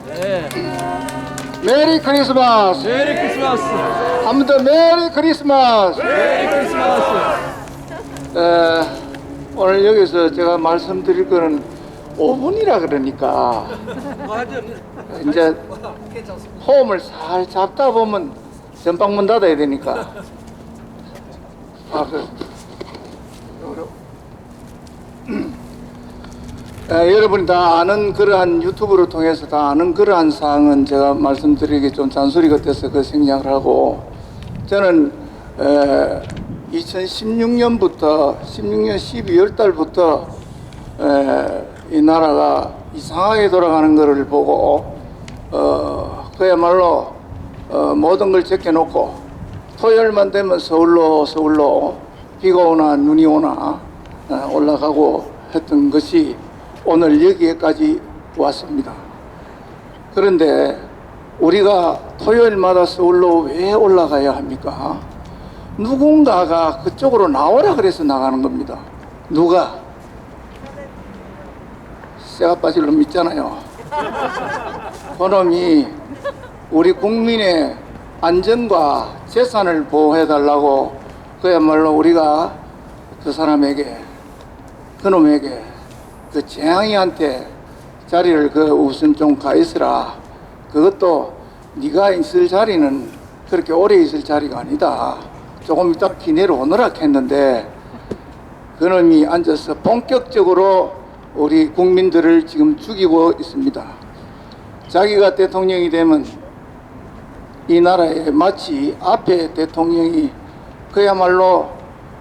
네. 메리 크리스마스. 메리 크리스마스. 한 번 더 메리 크리스마스. 메리 크리스마스. 오늘 여기서 제가 말씀드릴 거는 5분이라 그러니까 이제 호흡을 살 잡다 보면 전방문 닫아야 되니까. 여러분이 다 아는 그러한 유튜브를 통해서 다 아는 그러한 사항은 제가 말씀드리기 좀 잔소리 같아서 그 생략을 하고, 저는 2016년부터 16년 12월 달부터 이 나라가 이상하게 돌아가는 것을 보고 그야말로 모든 걸 제껴놓고 토요일만 되면 서울로 비가 오나 눈이 오나 올라가고 했던 것이 오늘 여기에까지 왔습니다. 그런데 우리가 토요일마다 서울로 왜 올라가야 합니까? 누군가가 그쪽으로 나오라 그래서 나가는 겁니다. 누가? 쇠가 빠질 놈 있잖아요. 그놈이 우리 국민의 안전과 재산을 보호해달라고 그야말로 우리가 그 사람에게, 그놈에게, 그 재앙이한테 자리를 우선 좀 가 있으라. 그것도 네가 있을 자리는 그렇게 오래 있을 자리가 아니다. 조금 이따 기내로 오너라 했는데 그놈이 앉아서 본격적으로 우리 국민들을 지금 죽이고 있습니다. 자기가 대통령이 되면 이 나라에 마치 앞에 대통령이 그야말로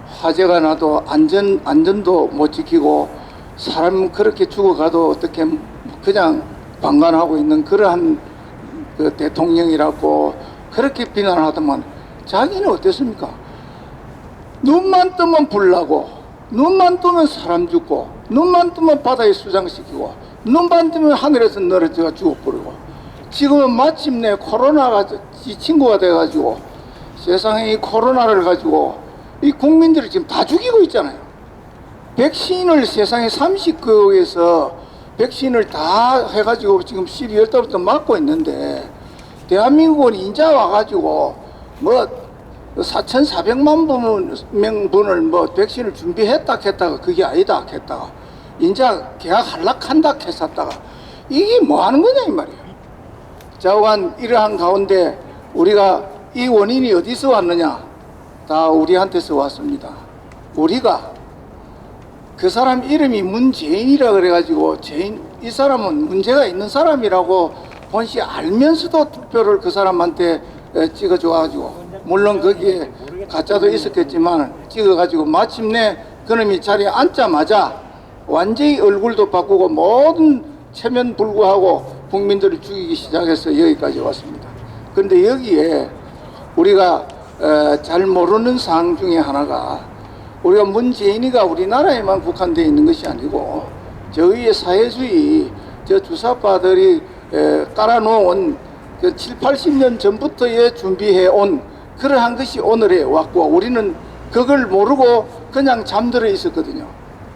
화재가 나도 안전도 못 지키고 사람 그렇게 죽어가도 어떻게 그냥 방관하고 있는 그러한 그 대통령이라고 그렇게 비난하더만, 자기는 어땠습니까? 눈만 뜨면 불 나고, 눈만 뜨면 사람 죽고, 눈만 뜨면 바다에 수장시키고, 눈만 뜨면 하늘에서 떨어져 죽어버리고, 지금은 마침내 코로나가 이 친구가 돼가지고 세상에 이 코로나를 가지고 이 국민들을 지금 다 죽이고 있잖아요. 백신을 세상에 30개국에서 백신을 다 해가지고 지금 12월 달부터 맞고 있는데, 대한민국은 인자 와가지고 뭐 4,400만 명분을 뭐 백신을 준비했다 했다가 그게 아니다 했다가 인자 계약 한락한다 했었다가 이게 뭐 하는 거냐 이 말이에요. 자오간 이러한 가운데 우리가 이 원인이 어디서 왔느냐? 다 우리한테서 왔습니다. 우리가 그 사람 이름이 문재인이라 그래가지고 이 사람은 문제가 있는 사람이라고 본시 알면서도 투표를 그 사람한테 찍어줘가지고, 물론 거기에 가짜도 있었겠지만 찍어가지고 마침내 그놈이 자리에 앉자마자 완전히 얼굴도 바꾸고 모든 체면 불구하고 국민들을 죽이기 시작해서 여기까지 왔습니다. 그런데 여기에 우리가 잘 모르는 사항 중에 하나가, 우리가 문재인이가 우리나라에만 국한되어 있는 것이 아니고 저희의 사회주의 저 주사파들이 깔아놓은 그 7, 80년 전부터의 준비해온 그러한 것이 오늘에 왔고, 우리는 그걸 모르고 그냥 잠들어 있었거든요.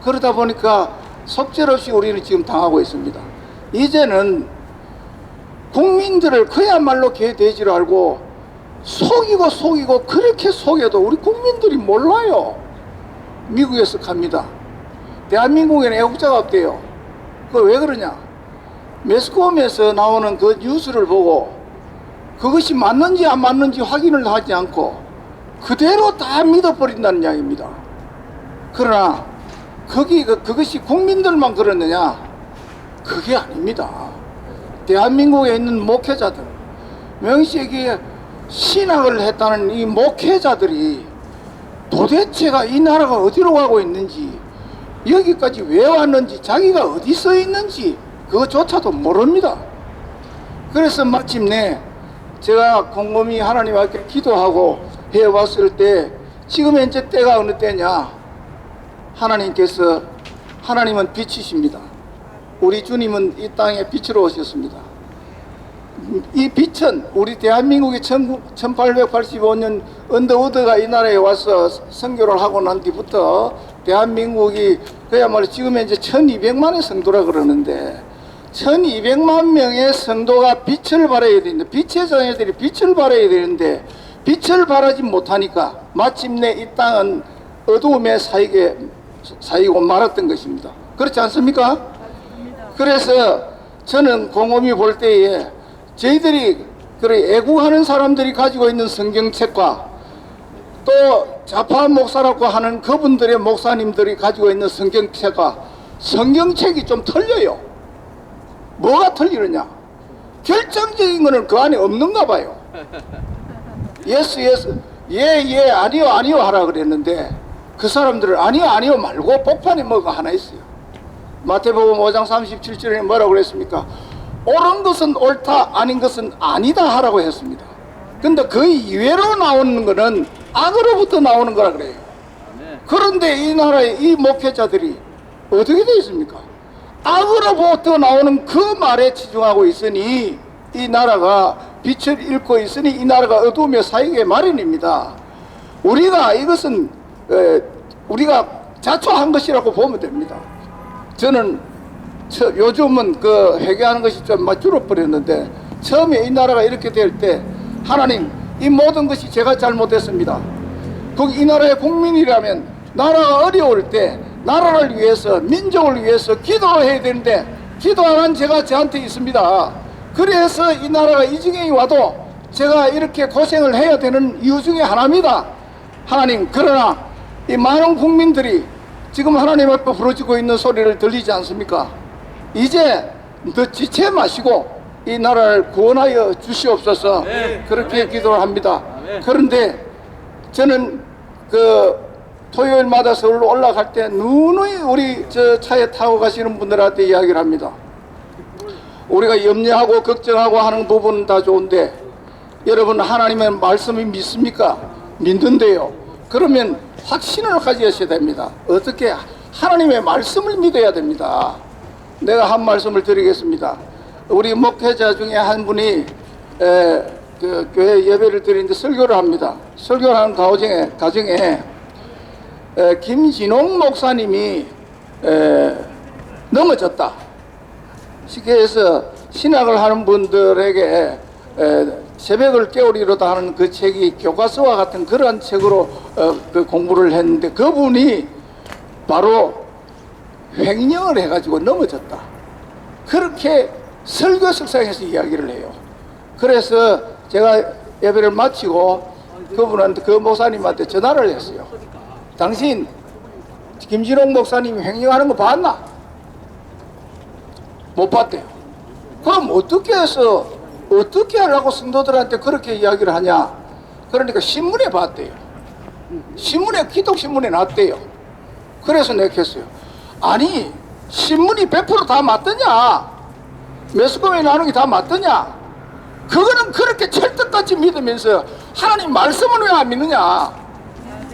그러다 보니까 속절없이 우리는 지금 당하고 있습니다. 이제는 국민들을 그야말로 개돼지로 알고 속이고 그렇게 속여도 우리 국민들이 몰라요. 미국에서 갑니다. 대한민국에는 애국자가 없대요. 그거 왜 그러냐? 매스컴에서 나오는 그 뉴스를 보고 그것이 맞는지 안 맞는지 확인을 하지 않고 그대로 다 믿어버린다는 이야기입니다. 그러나 그것이 국민들만 그러느냐? 그게 아닙니다. 대한민국에 있는 목회자들, 명식에 신학을 했다는 이 목회자들이 도대체가 이 나라가 어디로 가고 있는지, 여기까지 왜 왔는지, 자기가 어디 서 있는지 그것조차도 모릅니다. 그래서 마침내 제가 곰곰이 하나님 앞에 기도하고 해왔을 때, 지금 현재 때가 어느 때냐? 하나님은 빛이십니다. 우리 주님은 이 땅에 빛으로 오셨습니다. 이 빛은 우리 대한민국이 1885년 언더우드가 이 나라에 와서 선교를 하고 난 뒤부터 대한민국이 그야말로 지금 현재 1200만의 성도라 그러는데 1200만 명의 성도가 빛을 발해야 되는데, 빛의 자녀들이 빛을 발해야 되는데 빛을 발하지 못하니까 마침내 이 땅은 어두움에 사이고 말았던 것입니다. 그렇지 않습니까? 그래서 저는 곰곰이 볼 때에 저희들이 애국하는 사람들이 가지고 있는 성경책과 또 좌파 목사라고 하는 그분들의 목사님들이 가지고 있는 성경책이 좀 틀려요. 뭐가 틀리느냐? 결정적인 거는 그 안에 없는가 봐요. 예스 예 아니요 하라 그랬는데 그 사람들은 아니요 말고 복판에 뭐가 하나 있어요. 마태복음 5장 37절에 뭐라고 그랬습니까? 옳은 것은 옳다, 아닌 것은 아니다 하라고 했습니다. 근데 그 이외로 나오는 거는 악으로부터 나오는 거라 그래요. 그런데 이 나라의 이 목회자들이 어떻게 되어 있습니까? 악으로부터 나오는 그 말에 치중하고 있으니 이 나라가 빛을 잃고 있으니 이 나라가 어두움에 사이게 마련입니다. 우리가 이것은 우리가 자초한 것이라고 보면 됩니다. 저는 요즘은 그 회개하는 것이 좀 줄어버렸는데 처음에 이 나라가 이렇게 될 때 하나님 이 모든 것이 제가 잘못했습니다. 이 나라의 국민이라면 나라가 어려울 때 나라를 위해서 민족을 위해서 기도해야 되는데 기도 안 한 제가 저한테 있습니다. 그래서 이 나라가 이 지경이 와도 제가 이렇게 고생을 해야 되는 이유 중에 하나입니다. 하나님, 그러나 이 많은 국민들이 지금 하나님 앞에 부르짖고 있는 소리를 들리지 않습니까? 이제 더 지체 마시고 이 나라를 구원하여 주시옵소서. 그렇게 기도를 합니다. 그런데 저는 그 토요일마다 서울로 올라갈 때 누누이 우리 저 차에 타고 가시는 분들한테 이야기를 합니다. 우리가 염려하고 걱정하고 하는 부분은 다 좋은데 여러분 하나님의 말씀을 믿습니까? 믿는데요. 그러면 확신을 가지셔야 됩니다. 어떻게? 하나님의 말씀을 믿어야 됩니다. 내가 한 말씀을 드리겠습니다. 우리 목회자 중에 한 분이 그 교회 예배를 드리는데 설교를 합니다. 설교를 하는 가정에 김진홍 목사님이 넘어졌다. 쉽게 해서 신학을 하는 분들에게 새벽을 깨우리로다 하는 그 책이 교과서와 같은 그러한 책으로 그 공부를 했는데 그분이 바로 횡령을 해가지고 넘어졌다. 그렇게 설교 석상에서 이야기를 해요. 그래서 제가 예배를 마치고 그분한테 그 목사님한테 전화를 했어요. 당신 김진홍 목사님이 횡령하는 거 봤나? 못 봤대요. 그럼 어떻게 해서 어떻게 하려고 성도들한테 그렇게 이야기를 하냐? 그러니까 신문에 봤대요. 신문에 기독신문에 났대요. 그래서 내가 했어요. 아니 신문이 100% 다 맞더냐? 매스컴에 나오는 게 다 맞더냐? 그거는 그렇게 철떡같이 믿으면서 하나님 말씀은 왜 안 믿느냐?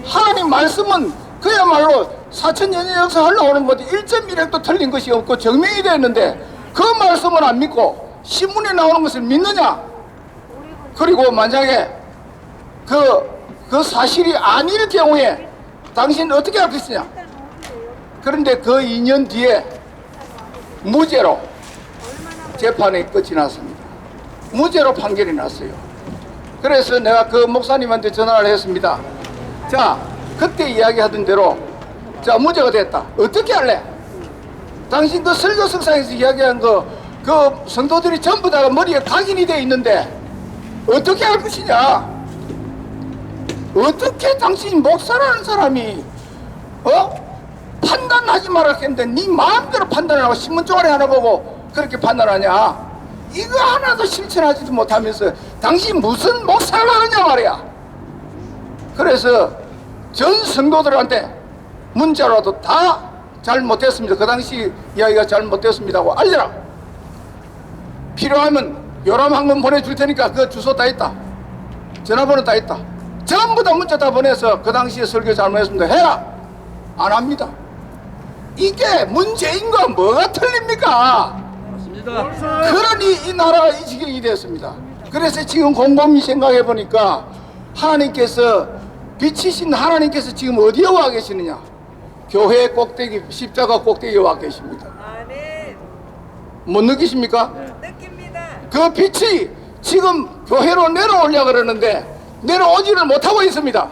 하나님 말씀은 그야말로 4000년의 역사 흘러오는 건데 1.1핵도 틀린 것이 없고 증명이 됐는데 그 말씀을 안 믿고 신문에 나오는 것을 믿느냐? 그리고 만약에 그 사실이 아닐 경우에 당신 어떻게 할 것이냐? 그런데 그 2년 뒤에 무죄로 재판이 끝이 났습니다. 무죄로 판결이 났어요. 그래서 내가 그 목사님한테 전화를 했습니다. 자, 그때 이야기하던 대로 자, 무죄가 됐다. 어떻게 할래? 당신 그 설교석상에서 이야기한 그 성도들이 전부 다 머리에 각인이 되어 있는데 어떻게 할 것이냐? 어떻게 당신 목사라는 사람이 판단하지 말았겠는데 네 마음대로 판단하고 신문 쪼가리 하나 보고 그렇게 판단하냐? 이거 하나도 실천하지도 못하면서 당신 무슨 목사를 하느냐 말이야. 그래서 전 성도들한테 문자로도 다 잘못됐습니다. 그 당시 이야기가 잘못됐습니다고 알려라. 필요하면 요람 한 번 보내줄 테니까 그 주소 다 있다. 전화번호 다 있다. 전부 다 문자 다 보내서 그 당시에 설교 잘못했습니다. 해라. 안 합니다. 이게 문제인가 뭐가 틀립니까? 그러니 이 나라가 이 지경이 되었습니다. 그래서 지금 곰곰이 생각해 보니까 하나님께서 빛이신 하나님께서 지금 어디에 와 계시느냐? 교회 꼭대기 십자가 꼭대기에 와 계십니다. 못 느끼십니까? 느낍니다. 그 빛이 지금 교회로 내려오려고 그러는데 내려오지를 못하고 있습니다.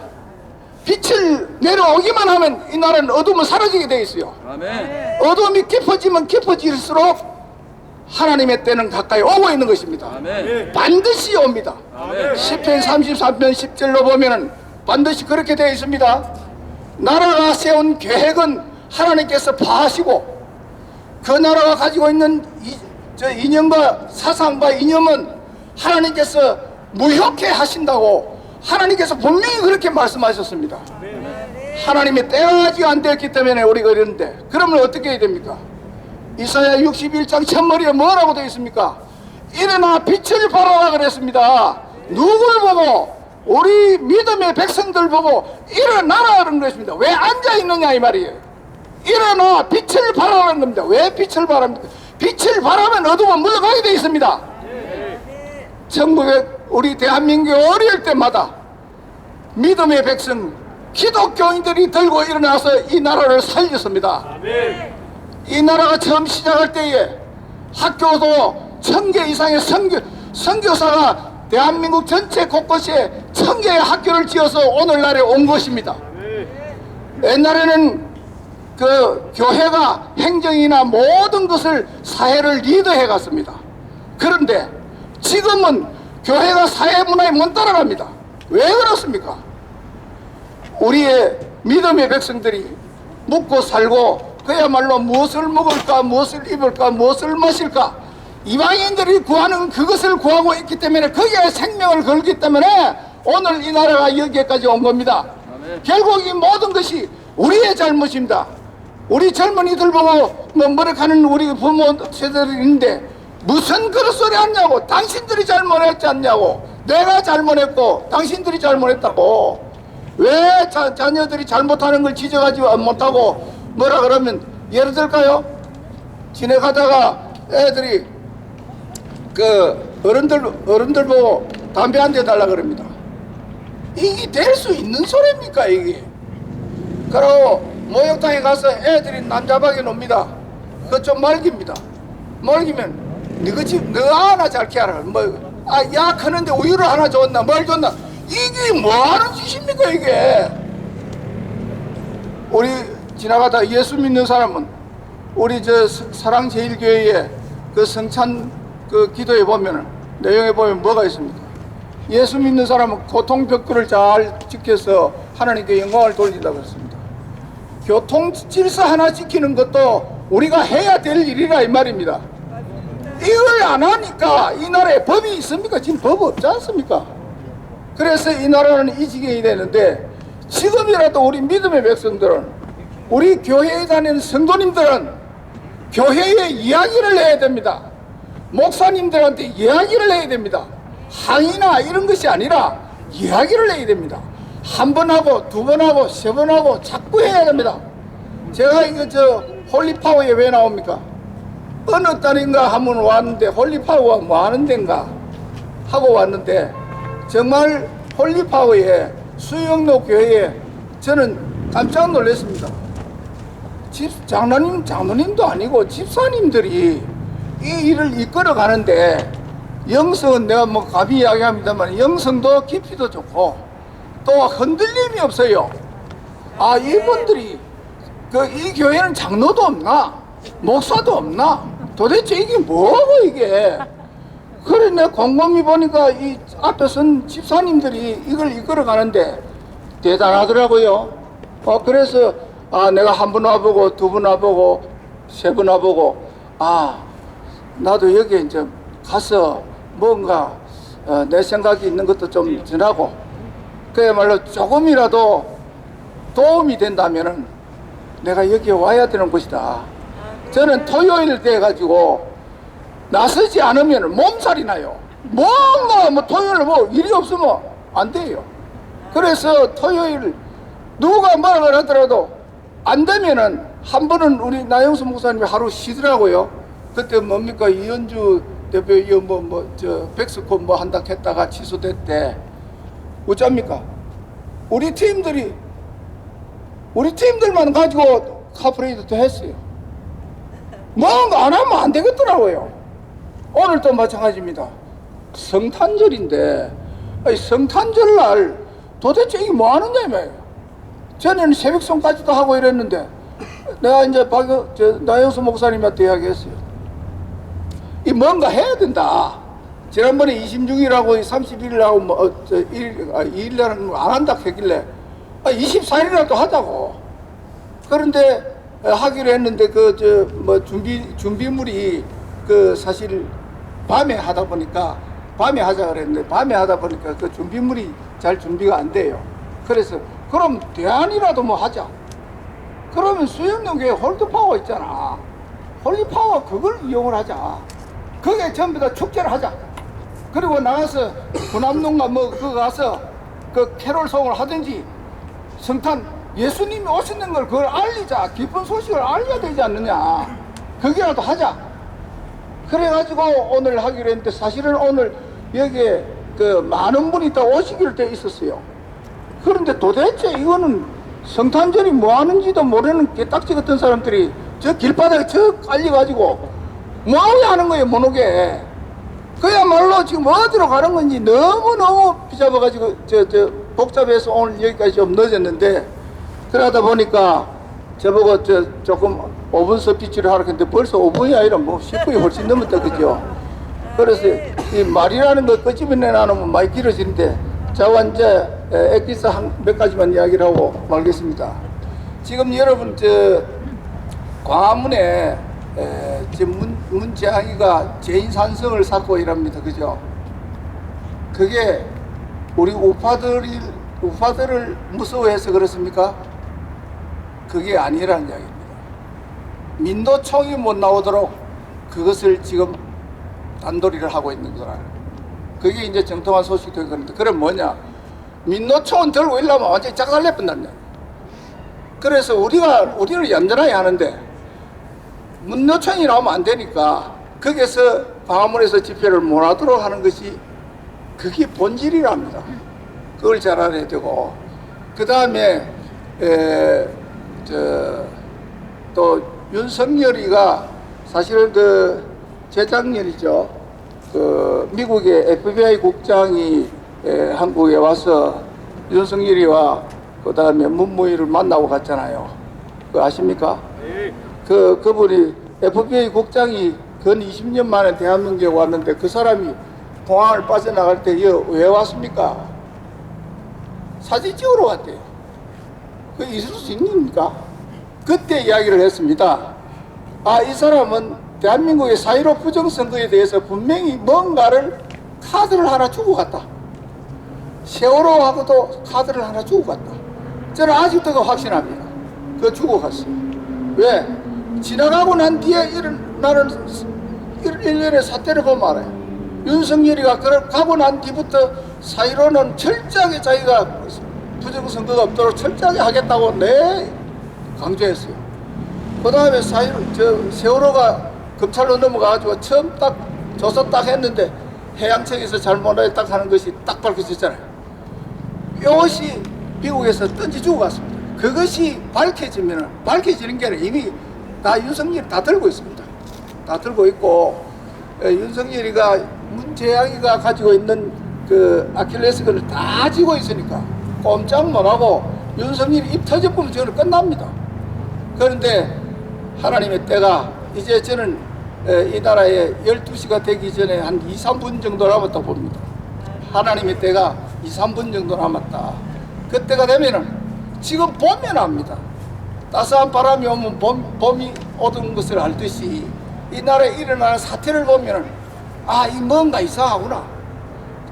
빛을 내려오기만 하면 이 나라는 어둠은 사라지게 되어 있어요. 아멘. 어둠이 깊어지면 깊어질수록 하나님의 때는 가까이 오고 있는 것입니다. 아멘. 반드시 옵니다. 아멘. 시편 33편 10절로 보면은 반드시 그렇게 되어 있습니다. 나라가 세운 계획은 하나님께서 파하시고 그 나라가 가지고 있는 이념과 사상과 이념은 하나님께서 무효케 하신다고 하나님께서 분명히 그렇게 말씀하셨습니다. 하나님의 때가 아직 안 되었기 때문에 우리가 이러는데 그러면 어떻게 해야 됩니까? 이사야 61장 첫머리에 뭐라고 되어 있습니까? 일어나 빛을 발하라 그랬습니다. 누굴 보고? 우리 믿음의 백성들 보고 일어나라 그런 것입니다. 왜 앉아있느냐 이 말이에요. 일어나 빛을 발하라는 겁니다. 왜 빛을 발합니까? 빛을 발하면 어둠은 물러가게 되어 있습니다. 전국에 우리 대한민국이 어려울 때마다 믿음의 백성 기독교인들이 들고 일어나서 이 나라를 살렸습니다. 이 나라가 처음 시작할 때에 학교도 1000개 이상의 선교사가 대한민국 전체 곳곳에 1000개의 학교를 지어서 오늘날에 온 것입니다. 옛날에는 그 교회가 행정이나 모든 것을 사회를 리드해 갔습니다. 그런데 지금은 교회가 사회 문화에 못 따라갑니다. 왜 그렇습니까? 우리의 믿음의 백성들이 묵고 살고 그야말로 무엇을 먹을까, 무엇을 입을까, 무엇을 마실까 이방인들이 구하는 그것을 구하고 있기 때문에 거기에 생명을 걸기 때문에 오늘 이 나라가 여기까지 온 겁니다. 아멘. 결국 이 모든 것이 우리의 잘못입니다. 우리 젊은이들 보고 머쓱하는 우리 부모 세대들이 있는데 무슨 그런 소리 하냐고. 당신들이 잘못했지 않냐고. 내가 잘못했고 당신들이 잘못했다고. 왜 자녀들이 잘못하는 걸 지적하지 못하고 뭐라 그러면 예를 들까요? 지나가다가 애들이 그 어른들 보고 담배 한 대 달라 그럽니다. 이게 될 수 있는 소리입니까 이게? 그리고 목욕탕에 가서 애들이 남자박에 놉니다. 그거 좀 말깁니다. 말기면 너가 하나 잘 캐라. 야 크는데 우유를 하나 줬나 뭘 줬나. 이게 뭐하는 짓입니까 이게? 우리 지나가다 예수 믿는 사람은 우리 저 사랑제일교회에 그 성찬 그 기도에 보면은 내용에 보면 뭐가 있습니까? 예수 믿는 사람은 교통벽구를 잘 지켜서 하나님께 영광을 돌린다고 했습니다. 교통 질서 하나 지키는 것도 우리가 해야 될 일이라 이 말입니다. 이걸 안 하니까 이 나라에 법이 있습니까? 지금 법 없지 않습니까? 그래서 이 나라는 이 지경이 되는데 지금이라도 우리 믿음의 백성들은 우리 교회에 다니는 성도님들은 교회에 이야기를 해야 됩니다. 목사님들한테 이야기를 해야 됩니다. 항의나 이런 것이 아니라 이야기를 해야 됩니다. 한 번 하고 두 번 하고 세 번 하고 자꾸 해야 됩니다. 제가 이거 홀리파워에 왜 나옵니까? 어느 딸인가 한번 왔는데 홀리파워가 뭐 하는 데인가 하고 왔는데 정말 홀리파워에 수영로 교회에 저는 깜짝 놀랐습니다. 장로님도 아니고 집사님들이 이 일을 이끌어 가는데 영성은 내가 뭐 감히 이야기합니다만 영성도 깊이도 좋고 또 흔들림이 없어요. 아 이분들이 이 교회는 장로도 없나 목사도 없나 도대체 이게 뭐고 이게. 그래 내가 곰곰이 보니까 이 앞에 선 집사님들이 이걸 이끌어 가는데 대단하더라고요. 그래서 내가 한 번 와보고 두 번 와보고 세 번 와보고 나도 여기 이제 가서 뭔가 내 생각이 있는 것도 좀 전하고 그야말로 조금이라도 도움이 된다면은 내가 여기에 와야 되는 것이다. 저는 토요일 돼 가지고 나서지 않으면 몸살이 나요. 뭔가 토요일 일이 없으면 안 돼요. 그래서 토요일 누가 말을 하더라도 안 되면은 한 번은 우리 나영수 목사님이 하루 쉬더라고요. 그때 뭡니까 이현주 대표 백스콘 한다 했다가 취소됐대. 어쩝니까? 우리 팀들만 가지고 카프레이드도 했어요. 뭔가 안 하면 안 되겠더라고요. 오늘도 마찬가지입니다. 성탄절인데 성탄절날 도대체 이게 뭐 하느냐 말이에요. 전에는 새벽송까지도 하고 이랬는데 내가 이제 나영수 목사님한테 이야기했어요. 이 뭔가 해야 된다. 지난번에 26일하고 31일하고 뭐 2일날은 안 한다 했길래 24일이라도 하자고. 그런데 하기로 했는데 준비물이 사실 밤에 하다 보니까 밤에 하자 그랬는데 밤에 하다 보니까 그 준비물이 잘 준비가 안 돼요. 그래서 그럼 대안이라도 뭐 하자. 그러면 수영역에 홀드파워 있잖아. 홀드파워 그걸 이용을 하자. 그게 전부 다 축제를 하자. 그리고 나가서 군함동가 그거 가서 그 캐롤송을 하든지 성탄 예수님이 오시는 걸 그걸 알리자. 기쁜 소식을 알려야 되지 않느냐. 그게라도 하자. 그래가지고 오늘 하기로 했는데 사실은 오늘 여기에 많은 분이 다 오시기로 돼 있었어요. 그런데 도대체 이거는 성탄절이 뭐 하는지도 모르는 개딱지 같은 사람들이 저 길바닥에 깔려가지고 뭐 하는 거예요, 못 오게. 그야말로 지금 어디로 가는 건지 너무너무 비잡아가지고 복잡해서 오늘 여기까지 좀 늦었는데, 그러다 보니까 저보고 조금 5분 스피치를 하라고 했는데 벌써 5분이 아니라 뭐 10분이 훨씬 넘었다, 그죠? 그래서 이 말이라는 거 끄집어내 나누면 많이 길어지는데, 자, 이제 엑기스 몇 가지만 이야기를 하고 말겠습니다. 지금 여러분 광화문에 문재항이가 죄인산성을 쌓고 이랍니다, 그죠? 그게 우리 우파들을 무서워해서 그렇습니까? 그게 아니라는 이야기입니다. 민노총이 못 나오도록 그것을 지금 단도리를 하고 있는 거라. 그게 이제 정통한 소식이 되거든요. 그럼 뭐냐? 민노총은 들고 일하면 완전히 짝살려 뻔났네. 그래서 우리를 얌전하게 하는데 민노총이 나오면 안 되니까 거기에서 광화문에서 집회를 못 하도록 하는 것이 그게 본질이랍니다. 그걸 잘 알아야 되고, 그 다음에 또 윤석열이가 사실은 재작년이죠. 미국의 FBI 국장이 한국에 와서 윤석열이와 그 다음에 문무일을 만나고 갔잖아요. 그거 아십니까? 네. 그분이 FBI 국장이 근 20년 만에 대한민국에 왔는데 그 사람이 공항을 빠져나갈 때 왜 왔습니까? 사진 찍으러 왔대요. 그게 있을 수 있습니까? 그때 이야기를 했습니다. 이 사람은 대한민국의 4.15 부정선거에 대해서 분명히 뭔가를 카드를 하나 주고 갔다. 세월호하고도 카드를 하나 주고 갔다. 저는 아직도 확신합니다. 그거 주고 갔어요. 왜? 지나가고 난 뒤에 일어나는 일련의 사태를 보면 알아요. 윤석열이가 가고 난 뒤부터 4.15는 철저하게 자기가 부정선거가 없도록 철저하게 하겠다고 강조했어요. 그 다음에 세월호가 검찰로 넘어가가지고 처음 딱 조사 딱 했는데 해양청에서 잘못을 딱 하는 것이 딱 밝혀졌잖아요. 이것이 미국에서 던지주고 갔습니다. 그것이 밝혀지는 게 아니라 이미 다 윤석열이 다 들고 있습니다. 다 들고 있고, 윤석열이가 문재양이가 가지고 있는 그 아킬레스건을 다 쥐고 있으니까 꼼짝 못하고 윤석열이 입 터져보면 저는 끝납니다. 그런데 하나님의 때가 이제 저는 이 나라에 12시가 되기 전에 한 2, 3분 정도 남았다 봅니다. 하나님의 때가 2, 3분 정도 남았다. 그때가 되면은 지금 봄이 납니다. 따스한 바람이 오면 봄이 오던 것을 알듯이 이 나라에 일어나는 사태를 보면은 이 뭔가 이상하구나.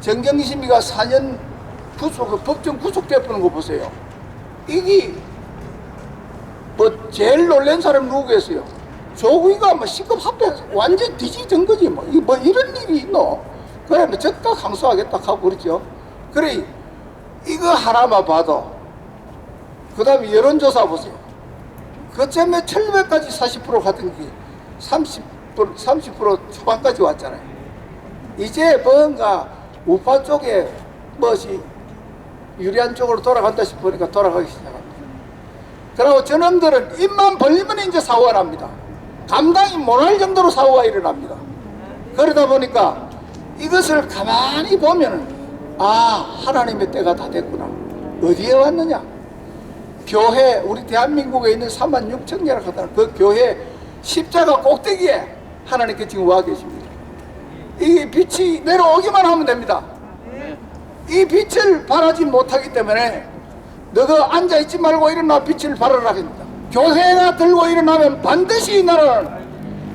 정경심이가 4년 법정 구속되는 거 보세요. 이게 제일 놀란 사람 누구겠어요? 조국이가 시급 합해 완전 뒤집은 거지 이런 일이 있노? 그래 적극 항소하겠다 하고 그러죠. 그래 이거 하나만 봐도, 그 다음에 여론조사 보세요. 그쯤에 700까지 40% 가던 게 30% 초반까지 왔잖아요. 이제 뭔가 우파 쪽에 무엇이 유리한 쪽으로 돌아간다 싶으니까 돌아가기 시작합니다. 그리고 저놈들은 입만 벌리면 이제 사고가 납니다. 감당이 못할 정도로 사고가 일어납니다. 그러다 보니까 이것을 가만히 보면 하나님의 때가 다 됐구나. 어디에 왔느냐? 교회, 우리 대한민국에 있는 4만 6천 개나 하다는 그 교회 십자가 꼭대기에 하나님께 지금 와 계십니다. 이 빛이 내려오기만 하면 됩니다. 이 빛을 발하지 못하기 때문에 너가 앉아있지 말고 일어나 빛을 발하라 합니다. 교회가 들고 일어나면 반드시 이 나라는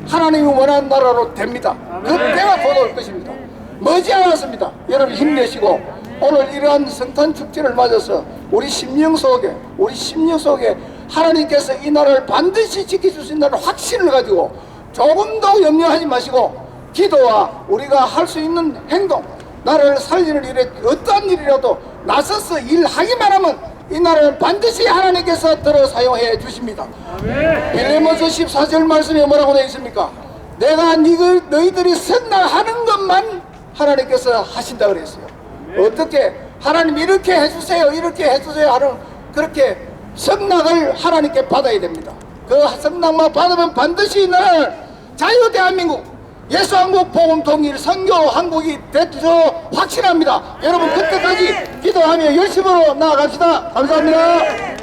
하나님이 원하는 나라로 됩니다. 그때가 곧 올 것입니다. 머지않았습니다. 여러분 힘내시고 오늘 이러한 성탄 축제를 맞아서 우리 심령 속에 하나님께서 이 나라를 반드시 지켜줄 수 있다는 확신을 가지고 조금도 염려하지 마시고 기도와 우리가 할 수 있는 행동, 나라를 살리는 일에 어떠한 일이라도 나서서 일하기만 하면 이 나라는 반드시 하나님께서 들어 사용해 주십니다. 빌레몬서 14절 말씀에 뭐라고 되어 있습니까? 내가 너희들이 선나하는 것만 하나님께서 하신다 그랬어요. 어떻게 하나님 이렇게 해주세요 이렇게 해주세요 하는 그렇게 성낙을 하나님께 받아야 됩니다. 그 성낙만 받으면 반드시 이 나라는 자유 대한민국 예수한국 복음 통일 선교 한국이 되죠 확신합니다. 여러분 그때까지 기도하며 열심으로 나아갑시다. 감사합니다.